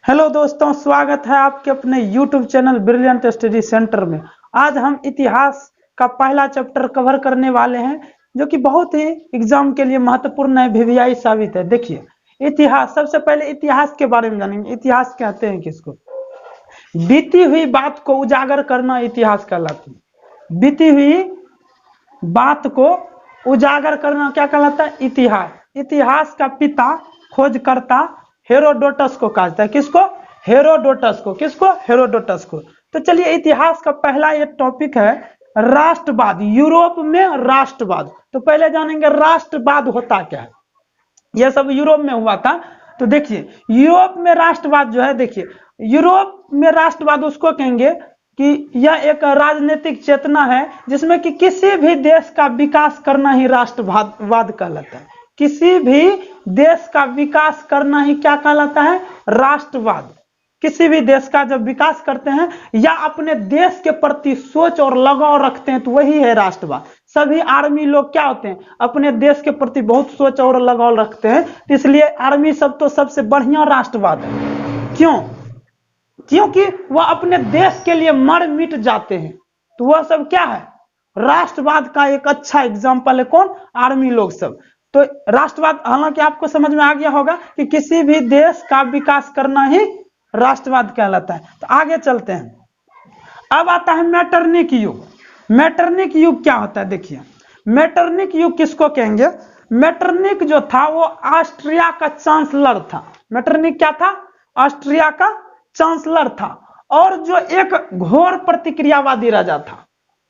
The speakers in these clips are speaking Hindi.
हेलो दोस्तों, स्वागत है आपके अपने YouTube channel brilliant study centre में। आज हम इतिहास का पहला चैप्टर कवर करने वाले हैं जो कि बहुत ही एग्जाम के लिए महत्वपूर्ण है, वीवीआई साबित है। देखिए, इतिहास, सबसे पहले इतिहास के बारे में जानेंगे। इतिहास कहते हैं किसको? बीती हुई बात को उजागर करना इतिहास कहलाता है। बीती हुई बात को उजागर करना क्या कहलाता है? इतिहास। इतिहास का पिता खोजकर्ता हेरोडोटस को कहता है। किसको? हेरोडोटस को। किसको? हेरोडोटस को। तो चलिए, इतिहास का पहला ये टॉपिक है राष्ट्रवाद। यूरोप में राष्ट्रवाद। तो पहले जानेंगे राष्ट्रवाद होता क्या है। यह सब यूरोप में हुआ था। तो देखिए, यूरोप में राष्ट्रवाद जो है, देखिए, यूरोप में राष्ट्रवाद उसको कहेंगे कि यह एक राजनीतिक चेतना है जिसमें कि किसी भी देश का विकास करना ही राष्ट्रवाद कहलाता है। किसी भी देश का विकास करना ही क्या कहलाता है? राष्ट्रवाद। किसी भी देश का जब विकास करते हैं या अपने देश के प्रति सोच और लगाव रखते हैं तो वही है राष्ट्रवाद। सभी आर्मी लोग क्या होते हैं? अपने देश के प्रति बहुत सोच और लगाव रखते हैं, तो इसलिए आर्मी सब तो सबसे बढ़िया राष्ट्रवाद है। क्यों? क्योंकि वह अपने देश के लिए मर मिट जाते हैं। तो वह सब क्या है? राष्ट्रवाद का एक अच्छा एग्जाम्पल है। कौन? आर्मी लोग सब। तो राष्ट्रवाद, हालांकि आपको समझ में आ गया होगा कि किसी भी देश का विकास करना ही राष्ट्रवाद कहलाता है। तो आगे चलते हैं। अब आता है मैटरनिक युग। मैटरनिक युग क्या होता है? देखिए, मैटरनिक युग किसको कहेंगे? मैटरनिक जो था वो ऑस्ट्रिया का चांसलर था। मैटरनिक क्या था? ऑस्ट्रिया का चांसलर था और जो एक घोर प्रतिक्रियावादी राजा था।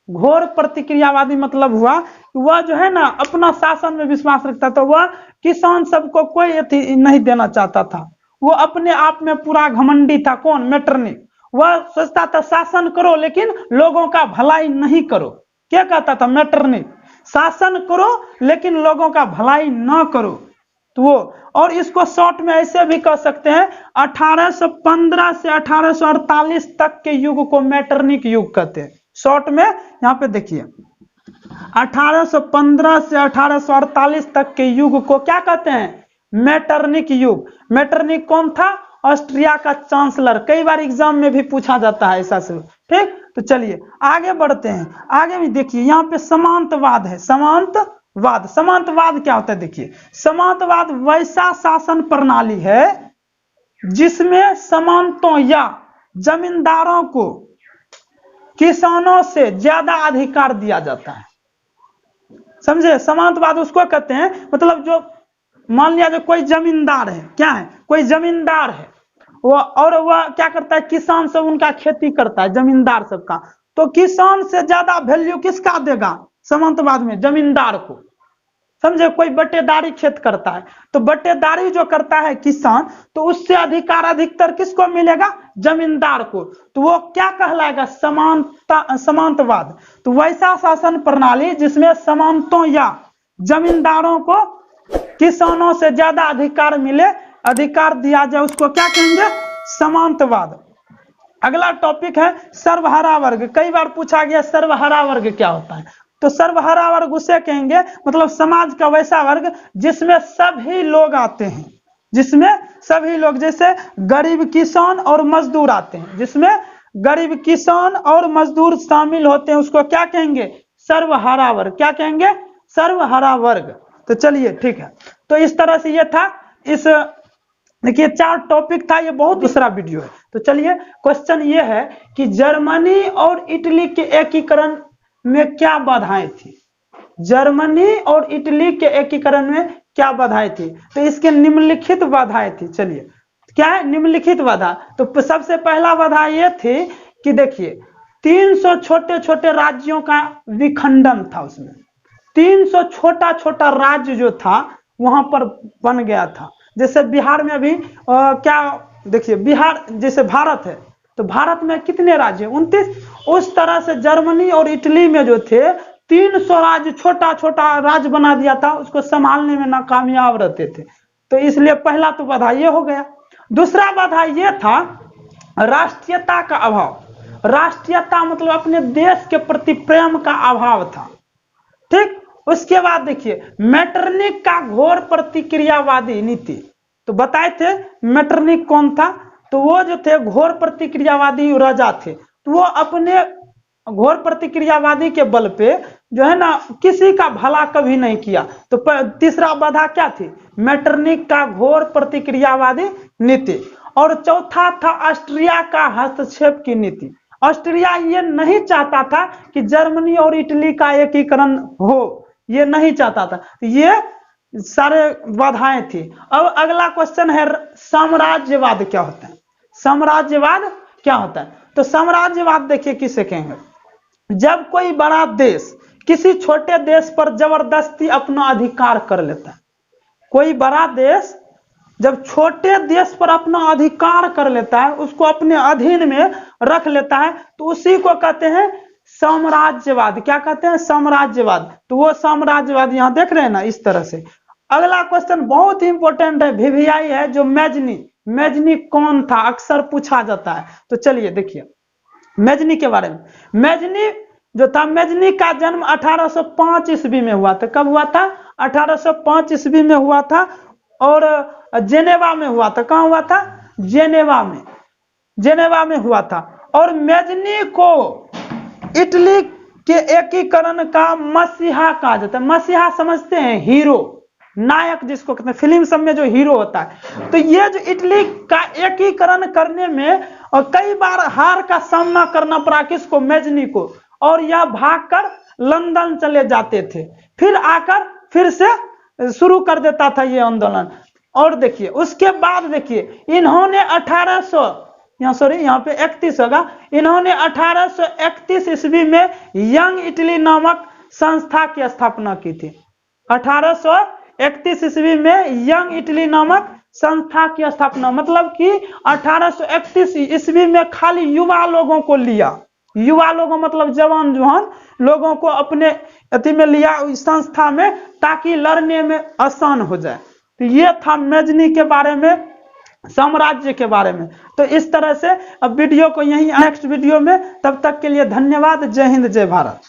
घोर प्रतिक्रियावादी मतलब हुआ कि वह जो है ना अपना शासन में विश्वास रखता था। वह किसान सबको कोई नहीं देना चाहता था। वो अपने आप में पूरा घमंडी था। कौन? मैटरनिक। वह सोचता था शासन करो लेकिन लोगों का भलाई नहीं करो। क्या कहता था मैटरनिक? शासन करो लेकिन लोगों का भलाई ना करो। तो वो, और इसको शॉर्ट में ऐसे भी कह सकते हैं, 1815 से 1848 तक के युग को मैटरनिक युग कहते हैं। शॉर्ट में यहाँ पे देखिए, 1815 से 1848 तक के युग को क्या कहते हैं? मैटरनिक युग। मैटरनिक कौन था? ऑस्ट्रिया का चांसलर। कई बार एग्जाम में भी पूछा जाता है ऐसा से। ठीक, तो चलिए आगे बढ़ते हैं। आगे भी देखिए, यहाँ पे समांतवाद है। समांतवाद, समांतवाद क्या होता है? देखिए, समांतवाद वैसा शासन प्रणाली है जिसमें सामंतों या जमींदारों को किसानों से ज्यादा अधिकार दिया जाता है। समझे? समांतवाद उसको कहते हैं, मतलब जो मान लिया जो कोई जमींदार है, क्या है? कोई जमींदार है वो, और वह क्या करता है? किसान सब उनका खेती करता है, जमींदार सबका। तो किसान से ज्यादा वैल्यू किसका देगा समांतवाद में? जमींदार को। समझे? कोई बटेदारी खेत करता है तो बटेदारी जो करता है किसान, तो उससे अधिकार अधिकतर किसको मिलेगा? जमींदार को। तो वो क्या कहलाएगा? समांतवाद। तो वैसा शासन प्रणाली जिसमें सामंतों या जमींदारों को किसानों से ज्यादा अधिकार मिले, अधिकार दिया जाए, उसको क्या कहेंगे? समांतवाद। अगला टॉपिक है सर्वहारा वर्ग। कई बार पूछा गया सर्वहारा वर्ग क्या होता है। तो सर्वहारा वर्ग उसे कहेंगे, मतलब समाज का वैसा वर्ग जिसमें सभी लोग आते हैं। जिसमें सभी लोग, जैसे गरीब किसान और मजदूर आते हैं, जिसमें गरीब किसान और मजदूर शामिल होते हैं, उसको क्या कहेंगे? सर्वहारा वर्ग। क्या कहेंगे? सर्वहारा वर्ग। तो चलिए ठीक है। तो इस तरह से ये था। इस देखिए 4 टॉपिक था, ये बहुत दूसरा वीडियो है। तो चलिए, क्वेश्चन ये है कि जर्मनी और इटली के एकीकरण में क्या बाधाएं थी? जर्मनी और इटली के एकीकरण में क्या बाधाएं थी? तो इसके निम्नलिखित बाधाएं थी। चलिए, क्या है निम्नलिखित बाधा? तो सबसे पहला बाधा ये थी कि देखिए, 300 छोटे छोटे राज्यों का विखंडन था। उसमें 300 छोटा छोटा राज्य जो था वहां पर बन गया था। जैसे बिहार में अभी क्या, देखिए बिहार जैसे भारत है, तो भारत में कितने राज्य? 29। उस तरह से जर्मनी और इटली में जो थे 300 राज्य, छोटा छोटा राज्य बना दिया था, उसको संभालने में नाकामयाब रहते थे। तो इसलिए पहला तो बाधा ये हो गया। दूसरा बाधा ये था राष्ट्रीयता का अभाव। राष्ट्रीयता मतलब अपने देश के प्रति प्रेम का अभाव था। ठीक, उसके बाद देखिए मैटरनिक का घोर प्रतिक्रियावादी नीति। तो बताए थे मैटरनिक कौन था? तो वो जो थे घोर प्रतिक्रियावादी राजा थे, तो वो अपने घोर प्रतिक्रियावादी के बल पे जो है ना किसी का भला कभी नहीं किया। तो तीसरा बाधा क्या थी? मेटरनिक का घोर प्रतिक्रियावादी नीति। और चौथा था ऑस्ट्रिया का हस्तक्षेप की नीति। ऑस्ट्रिया ये नहीं चाहता था कि जर्मनी और इटली का एकीकरण हो, ये नहीं चाहता था, ये सारे बाधाएं थी। अब अगला क्वेश्चन है साम्राज्यवाद क्या होता है? साम्राज्यवाद क्या होता है? तो साम्राज्यवाद देखिए किसे कहेंगे? जब कोई बड़ा देश किसी छोटे देश पर जबरदस्ती अपना अधिकार कर लेता है। कोई बड़ा देश जब छोटे देश पर अपना अधिकार कर लेता है, उसको अपने अधीन में रख लेता है, तो उसी को कहते हैं साम्राज्यवाद। क्या कहते हैं? साम्राज्यवाद। तो वो साम्राज्यवाद यहां देख रहे हैं ना इस तरह से। अगला क्वेश्चन बहुत ही इंपॉर्टेंट है, वीवीआई है, जो मेजनी कौन था? अक्सर पूछा जाता है। तो चलिए देखिए मेजनी के बारे में। मेजनी जो था, मेजनी का जन्म 1805 ईस्वी में हुआ था। कब हुआ था? 1805 ईस्वी में हुआ था और जेनेवा में हुआ था। कहां हुआ था? जेनेवा में हुआ था। और मेजनी को इटली के एकीकरण का मसीहा कहा जाता है। मसीहा समझते हैं? हीरो, नायक जिसको कहते हैं, फिल्म सब में जो हीरो होता है। तो ये जो इटली का एकीकरण करने में और कई बार हार का सामना करना पड़ा किसको? मेजनी को। और यह भागकर लंदन चले जाते थे, फिर आकर फिर से शुरू कर देता था ये आंदोलन। और देखिए उसके बाद देखिए इन्होंने 31 होगा। इन्होंने 1831 ईस्वी में यंग इटली नामक संस्था की स्थापना की थी। 1831 ईस्वी में यंग इटली नामक संस्था की स्थापना, मतलब कि 1831 ईस्वी में खाली युवा लोगों को लिया। युवा लोगों मतलब जवान लोगों को अपने अति में लिया संस्था में, ताकि लड़ने में आसान हो जाए। तो ये था मेजनी के बारे में, साम्राज्य के बारे में। तो इस तरह से अब वीडियो को यहीं नेक्स्ट वीडियो में, तब तक के लिए धन्यवाद। जय हिंद, जय भारत।